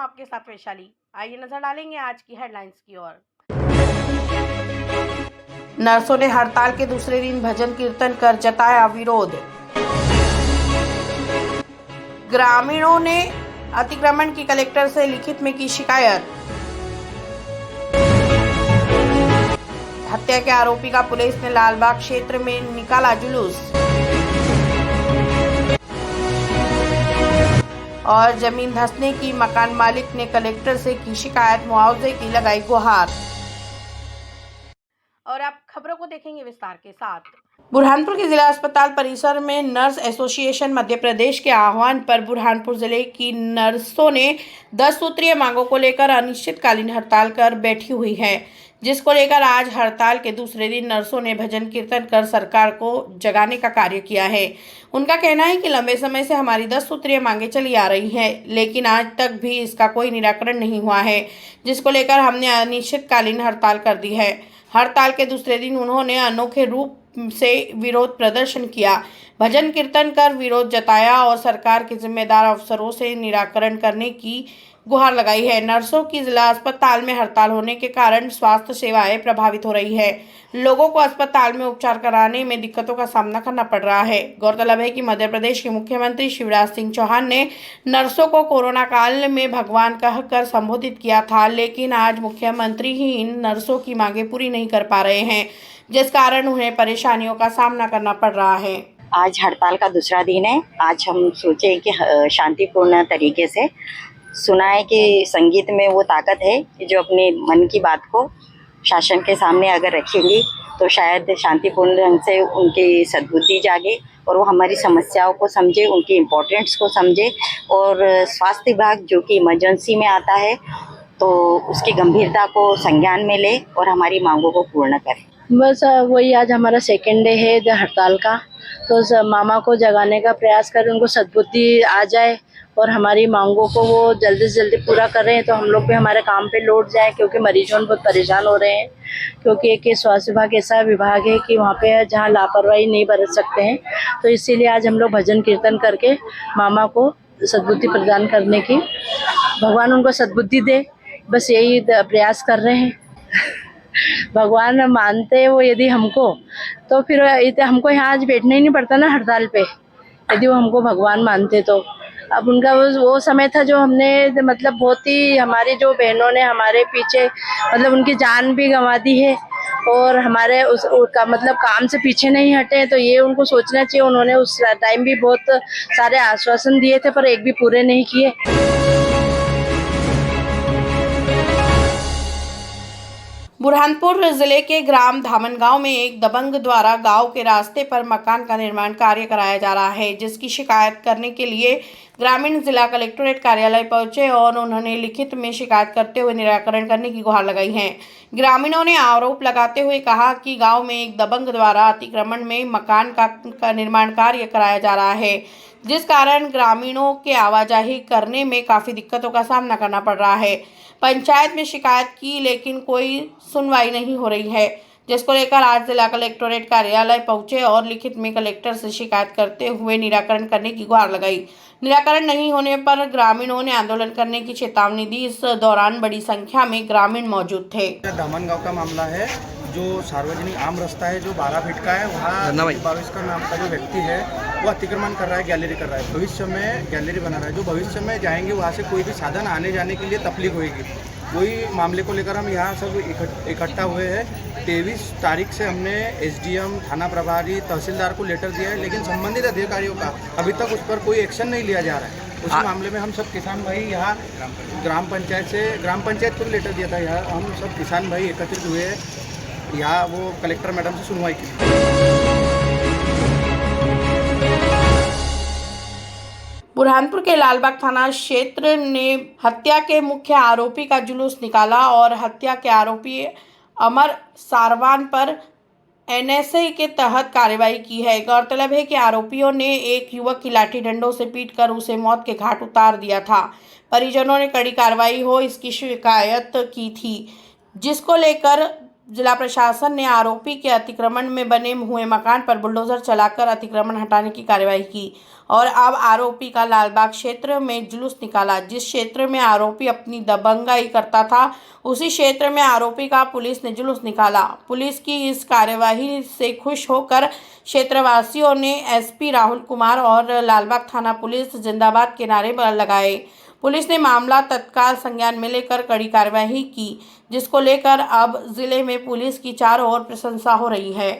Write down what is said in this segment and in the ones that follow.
आपके साथ वैशाली। आइए नजर डालेंगे आज की हेडलाइंस की ओर। नर्सों ने हड़ताल के दूसरे दिन भजन कीर्तन कर जताया विरोध। ग्रामीणों ने अतिक्रमण की कलेक्टर से लिखित में की शिकायत। हत्या के आरोपी का पुलिस ने लालबाग क्षेत्र में निकाला जुलूस। और जमीन धंसने की मकान मालिक ने कलेक्टर से की शिकायत, मुआवजे की लगाई गुहार। और आप खबरों को देखेंगे विस्तार के साथ। बुरहानपुर के जिला अस्पताल परिसर में नर्स एसोसिएशन मध्य प्रदेश के आह्वान पर बुरहानपुर जिले की नर्सों ने 10 सूत्रीय मांगों को लेकर अनिश्चितकालीन हड़ताल कर बैठी हुई है, जिसको लेकर आज हड़ताल के दूसरे दिन नर्सों ने भजन कीर्तन कर सरकार को जगाने का कार्य किया है। उनका कहना है कि लंबे समय से हमारी 10 सूत्रीय मांगे चली आ रही हैं, लेकिन आज तक भी इसका कोई निराकरण नहीं हुआ है, जिसको लेकर हमने अनिश्चितकालीन हड़ताल कर दी है। हड़ताल के दूसरे दिन उन्होंने अनोखे रूप से विरोध प्रदर्शन किया, भजन कीर्तन कर विरोध जताया और सरकार के जिम्मेदार अफसरों से निराकरण करने की गुहार लगाई है। नर्सों की जिला अस्पताल में हड़ताल होने के कारण स्वास्थ्य सेवाएं प्रभावित हो रही है। लोगों को अस्पताल में उपचार कराने में दिक्कतों का सामना करना पड़ रहा है। गौरतलब है कि मध्य प्रदेश के मुख्यमंत्री शिवराज सिंह चौहान ने नर्सों को कोरोना काल में भगवान कहकर संबोधित किया था, लेकिन आज मुख्यमंत्री ही इन नर्सों की मांगे पूरी नहीं कर पा रहे हैं, जिस कारण उन्हें परेशानियों का सामना करना पड़ रहा है। आज हड़ताल का दूसरा दिन है। आज हम सोचे कि शांतिपूर्ण तरीके से सुना है कि संगीत में वो ताकत है कि जो अपने मन की बात को शासन के सामने अगर रखेंगी तो शायद शांतिपूर्ण ढंग से उनकी सद्बुद्धि जागे और वो हमारी समस्याओं को समझे, उनकी इम्पोर्टेंस को समझे और स्वास्थ्य विभाग जो कि इमरजेंसी में आता है तो उसकी गंभीरता को संज्ञान में ले और हमारी मांगों को पूर्ण करे। बस वही आज हमारा सेकेंड डे है हड़ताल का, तो मामा को जगाने का प्रयास करें, उनको सद्बुद्धि आ जाए और हमारी मांगों को वो जल्दी से जल्दी पूरा करें तो हम लोग भी हमारे काम पे लौट जाएं, क्योंकि मरीजों बहुत परेशान हो रहे हैं। क्योंकि एक स्वास्थ्य विभाग ऐसा विभाग है कि वहाँ पे जहाँ लापरवाही नहीं बरत सकते हैं, तो इसीलिए आज हम लोग भजन कीर्तन करके मामा को सद्बुद्धि प्रदान करने की, भगवान उनको सद्बुद्धि दे, बस यही प्रयास कर रहे हैं। भगवान मानते वो यदि हमको, तो फिर हमको यहाँ आज बैठना ही नहीं पड़ता ना हड़ताल पे, यदि वो हमको भगवान मानते तो। अब उनका वो समय था जो हमने मतलब बहुत ही हमारी जो बहनों ने हमारे पीछे मतलब उनकी जान भी गंवा दी है और हमारे उसका मतलब काम से पीछे नहीं हटे, तो ये उनको सोचना चाहिए। उन्होंने उस टाइम भी बहुत सारे आश्वासन दिए थे पर एक भी पूरे नहीं किए। बुरहानपुर जिले के ग्राम धामनगांव में एक दबंग द्वारा गांव के रास्ते पर मकान का निर्माण कार्य कराया जा रहा है, जिसकी शिकायत करने के लिए ग्रामीण जिला कलेक्ट्रेट कार्यालय पहुंचे और उन्होंने लिखित में शिकायत करते हुए निराकरण करने की गुहार लगाई है। ग्रामीणों ने आरोप लगाते हुए कहा कि गांव में एक दबंग द्वारा अतिक्रमण में मकान का निर्माण कार्य कराया जा रहा है, जिस कारण ग्रामीणों के आवाजाही करने में काफ़ी दिक्कतों का सामना करना पड़ रहा है। पंचायत में शिकायत की लेकिन कोई सुनवाई नहीं हो रही है, जिसको लेकर आज जिला कलेक्ट्रेट कार्यालय पहुंचे और लिखित में कलेक्टर से शिकायत करते हुए निराकरण करने की गुहार लगाई। निराकरण नहीं होने पर ग्रामीणों ने आंदोलन करने की चेतावनी दी। इस दौरान बड़ी संख्या में ग्रामीण मौजूद थे। धामनगांव का मामला है, जो सार्वजनिक आम रास्ता है जो 12 फीट का है, वहाँ 22 का नाम का जो व्यक्ति है वो अतिक्रमण कर रहा है, गैलरी कर रहा है। भविष्य में गैलरी बना रहा है, जो भविष्य में जाएंगे वहाँ से कोई भी साधन आने जाने के लिए तकलीफ होगी। वही मामले को लेकर हम यहाँ सब इकट्ठा हुए हैं। 23 तारीख से हमने एसडीएम, थाना प्रभारी, तहसीलदार को लेटर दिया है, लेकिन संबंधित अधिकारियों का अभी तक उस पर कोई एक्शन नहीं लिया जा रहा है। उस मामले में हम सब किसान भाई यहाँ ग्राम पंचायत को लेटर दिया था। यहाँ हम सब किसान भाई एकत्रित हुए हैं, यहाँ वो कलेक्टर मैडम से सुनवाई की। बुरहानपुर के लालबाग थाना क्षेत्र ने हत्या के मुख्य आरोपी का जुलूस निकाला और हत्या के आरोपी अमर सारवान पर एनएसए के तहत कार्रवाई की है। गौरतलब है कि आरोपियों ने एक युवक की लाठी डंडों से पीटकर उसे मौत के घाट उतार दिया था। परिजनों ने कड़ी कार्रवाई हो इसकी शिकायत की थी, जिसको लेकर जिला प्रशासन ने आरोपी के अतिक्रमण में बने हुए मकान पर बुलडोजर चलाकर अतिक्रमण हटाने की कार्रवाई की और अब आरोपी का लालबाग क्षेत्र में जुलूस निकाला। जिस क्षेत्र में आरोपी अपनी दबंगाई करता था उसी क्षेत्र में आरोपी का पुलिस ने जुलूस निकाला। पुलिस की इस कार्यवाही से खुश होकर क्षेत्रवासियों ने एसपी राहुल कुमार और लालबाग थाना पुलिस जिंदाबाद के नारे लगाए। पुलिस ने मामला तत्काल संज्ञान में लेकर कड़ी कार्यवाही की, जिसको लेकर अब जिले में पुलिस की चारों ओर प्रशंसा हो रही है।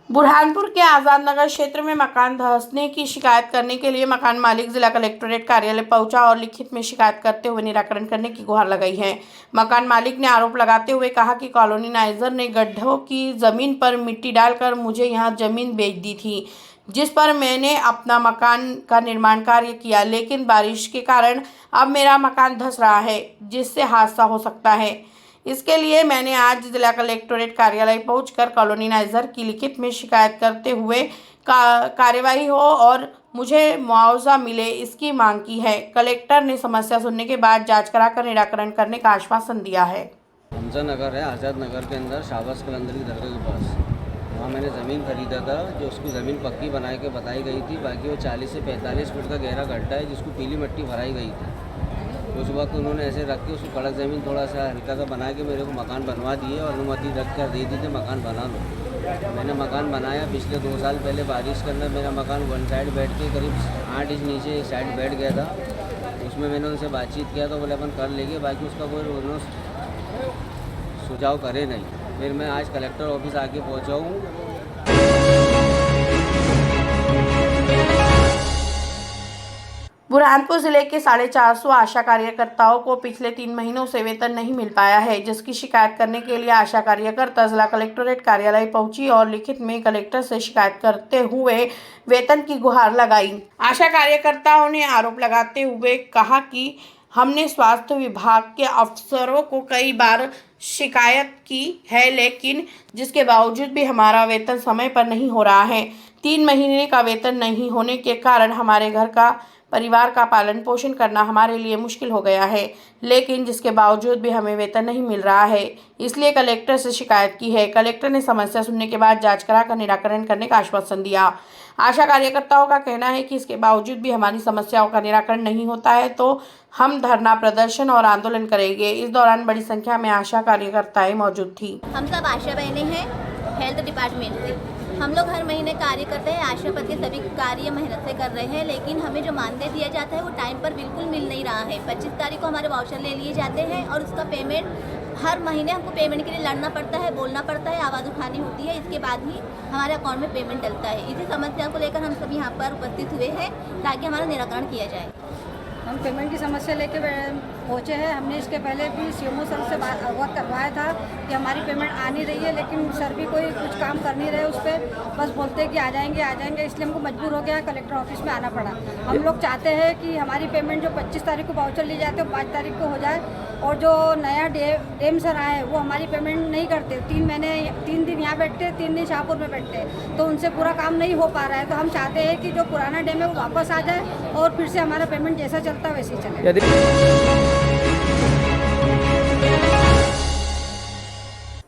बुरहानपुर के आजाद नगर क्षेत्र में मकान धंसने की शिकायत करने के लिए मकान मालिक जिला कलेक्ट्रेट कार्यालय पहुंचा और लिखित में शिकायत करते हुए निराकरण करने की गुहार लगाई है। मकान मालिक ने आरोप लगाते हुए कहा कि कॉलोनीनाइजर ने गड्ढों की जमीन पर मिट्टी डालकर मुझे यहां जमीन बेच दी थी, जिस पर मैंने अपना मकान का निर्माण कार्य किया, लेकिन बारिश के कारण अब मेरा मकान धंस रहा है, जिससे हादसा हो सकता है। इसके लिए मैंने आज जिला कलेक्ट्रेट कार्यालय पहुंचकर कॉलोनीनाइजर की लिखित में शिकायत करते हुए कार्यवाही हो और मुझे मुआवजा मिले, इसकी मांग की है। कलेक्टर ने समस्या सुनने के बाद जांच कराकर निराकरण करने का आश्वासन दिया है। हमजा नगर है, आज़ाद नगर के अंदर शाहबाज कलंदरी दरगाह के पास, वहाँ मैंने ज़मीन खरीदा था, जो उसकी ज़मीन पक्की बना के बताई गई थी। बाकी वो 40 से 45 फुट का गहरा गड्ढा है जिसको पीली मिट्टी भराई गई थी। उस वक्त उन्होंने ऐसे रख के उसको कड़क ज़मीन थोड़ा सा हल्का सा बना के मेरे को मकान बनवा दिए और अनुमति रख कर दे दी थी मकान बना लो। मैंने मकान बनाया। पिछले 2 साल पहले बारिश के अंदर मेरा मकान वन साइड बैठ के करीब 8 इंच नीचे एक साइड बैठ गया था। उसमें मैंने उनसे बातचीत किया तो बोले अपन कर लेंगे, बाकी उसका कोई उन्होंने सुझाव करे नहीं। फिर मैं आज कलेक्टर ऑफिस आके पहुँचा हूँ। बुरहानपुर जिले के 450 आशा कार्यकर्ताओं को पिछले 3 महीनों से वेतन नहीं मिल पाया है, जिसकी शिकायत करने के लिए आशा कार्यकर्ता जिला कलेक्ट्रेट कार्यालय पहुंची और लिखित में कलेक्टर से शिकायत करते हुए वेतन की गुहार लगाई। आशा कार्यकर्ताओं ने आरोप लगाते हुए कहा कि हमने स्वास्थ्य विभाग के अफसरों को कई बार शिकायत की है, लेकिन जिसके बावजूद भी हमारा वेतन समय पर नहीं हो रहा है। 3 महीने का वेतन नहीं होने के कारण हमारे घर का परिवार का पालन पोषण करना हमारे लिए मुश्किल हो गया है, लेकिन जिसके बावजूद भी हमें वेतन नहीं मिल रहा है, इसलिए कलेक्टर से शिकायत की है। कलेक्टर ने समस्या सुनने के बाद जांच कराकर निराकरण करने का आश्वासन दिया। आशा कार्यकर्ताओं का कहना है कि इसके बावजूद भी हमारी समस्याओं का निराकरण नहीं होता है तो हम धरना प्रदर्शन और आंदोलन करेंगे। इस दौरान बड़ी संख्या में आशा कार्यकर्ताएं मौजूद थी। हम सब आशा बहनें हैं हेल्थ डिपार्टमेंट से। हम लोग हर महीने कार्य करते हैं, आशा पति सभी कार्य मेहनत से कर रहे हैं, लेकिन हमें जो मानदेय दिया जाता है वो टाइम पर बिल्कुल मिल नहीं रहा है। 25 तारीख को हमारे वाउचर ले लिए जाते हैं और उसका पेमेंट हर महीने हमको पेमेंट के लिए लड़ना पड़ता है, बोलना पड़ता है, आवाज़ उठानी होती है, इसके बाद ही हमारे अकाउंट में पेमेंट डलता है। इसी समस्या को लेकर हम सब यहाँ पर उपस्थित हुए हैं ताकि हमारा निराकरण किया जाए। हम पेमेंट की समस्या लेके पहुँचे हैं। हमने इसके पहले भी सीएमओ सर से अवगत करवाया था कि हमारी पेमेंट आ नहीं रही है, लेकिन सर भी कोई कुछ काम कर नहीं रहे उस पर, बस बोलते हैं कि आ जाएंगे, इसलिए हमको मजबूर हो गया कलेक्टर ऑफिस में आना पड़ा। हम लोग चाहते हैं कि हमारी पेमेंट जो 25 तारीख को वाउचर ली जाते हो 5 तारीख को हो जाए, और जो नया डेम सर आए वो हमारी पेमेंट नहीं करते। 3 दिन यहाँ बैठते, 3 दिन शाहपुर में बैठते, तो उनसे पूरा काम नहीं हो पा रहा है। तो हम चाहते हैं कि जो पुराना डेम है वो वापस आ जाए और फिर से हमारा पेमेंट जैसा चलता है वैसे ही चले।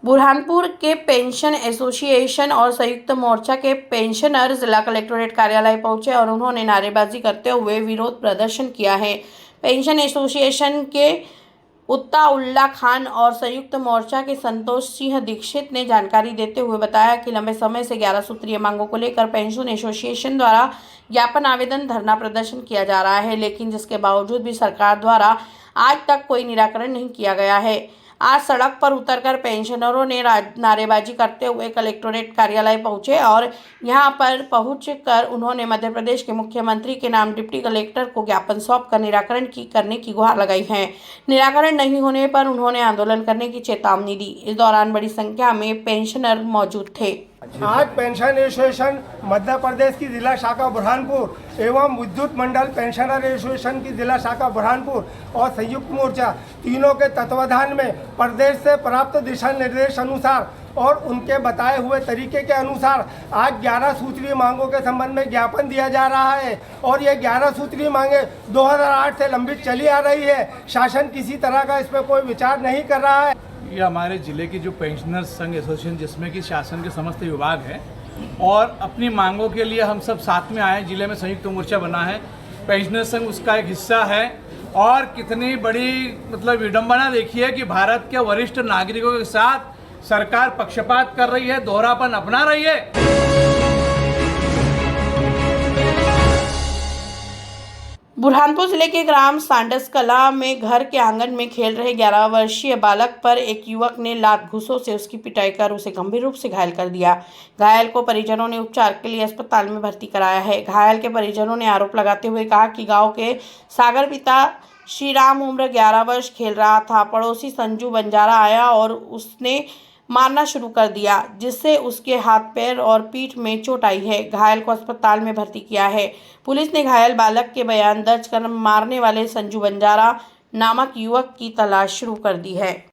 बुरहानपुर के पेंशन एसोसिएशन और संयुक्त मोर्चा के पेंशनर जिला कलेक्ट्रेट कार्यालय पहुंचे और उन्होंने नारेबाजी करते हुए विरोध प्रदर्शन किया है। पेंशन एसोसिएशन के उत्ताउल्ला खान और संयुक्त मोर्चा के संतोष सिंह दीक्षित ने जानकारी देते हुए बताया कि लंबे समय से 11 सूत्रीय मांगों को लेकर पेंशन एसोसिएशन द्वारा ज्ञापन आवेदन धरना प्रदर्शन किया जा रहा है, लेकिन जिसके बावजूद भी सरकार द्वारा आज तक कोई निराकरण नहीं किया गया है। आज सड़क पर उतरकर पेंशनरों ने नारेबाजी करते हुए कलेक्ट्रेट कार्यालय पहुंचे और यहां पर पहुंचकर उन्होंने मध्य प्रदेश के मुख्यमंत्री के नाम डिप्टी कलेक्टर को ज्ञापन सौंपकर निराकरण करने की गुहार लगाई है। निराकरण नहीं होने पर उन्होंने आंदोलन करने की चेतावनी दी। इस दौरान बड़ी संख्या में पेंशनर मौजूद थे। आज पेंशन एसोसिएशन मध्य प्रदेश की जिला शाखा बुरहानपुर एवं विद्युत मंडल पेंशनर एसोसिएशन की जिला शाखा बुरहानपुर और संयुक्त मोर्चा तीनों के तत्वाधान में प्रदेश से प्राप्त दिशा निर्देश अनुसार और उनके बताए हुए तरीके के अनुसार आज 11 सूत्रीय मांगों के संबंध में ज्ञापन दिया जा रहा है। और ये 11 सूत्रीय मांगे 2008 से लंबित चली आ रही है। शासन किसी तरह का इस पर कोई विचार नहीं कर रहा है। ये हमारे ज़िले की जो पेंशनर्स संघ एसोसिएशन जिसमें कि शासन के समस्त विभाग हैं और अपनी मांगों के लिए हम सब साथ में आए। ज़िले में संयुक्त मोर्चा बना है, पेंशनर्स संघ उसका एक हिस्सा है। और कितनी बड़ी मतलब विडंबना देखिए कि भारत के वरिष्ठ नागरिकों के साथ सरकार पक्षपात कर रही है, दोहरापन अपना रही है। बुरहानपुर जिले के ग्राम सांडस कला में घर के आंगन में खेल रहे 11 वर्षीय बालक पर एक युवक ने लात घूंसों से उसकी पिटाई कर उसे गंभीर रूप से घायल कर दिया। घायल को परिजनों ने उपचार के लिए अस्पताल में भर्ती कराया है। घायल के परिजनों ने आरोप लगाते हुए कहा कि गांव के सागर पिता श्री राम उम्र 11 वर्ष खेल रहा था। पड़ोसी संजू बंजारा आया और उसने मारना शुरू कर दिया, जिससे उसके हाथ पैर और पीठ में चोट आई है। घायल को अस्पताल में भर्ती किया है। पुलिस ने घायल बालक के बयान दर्ज कर मारने वाले संजू बंजारा नामक युवक की तलाश शुरू कर दी है।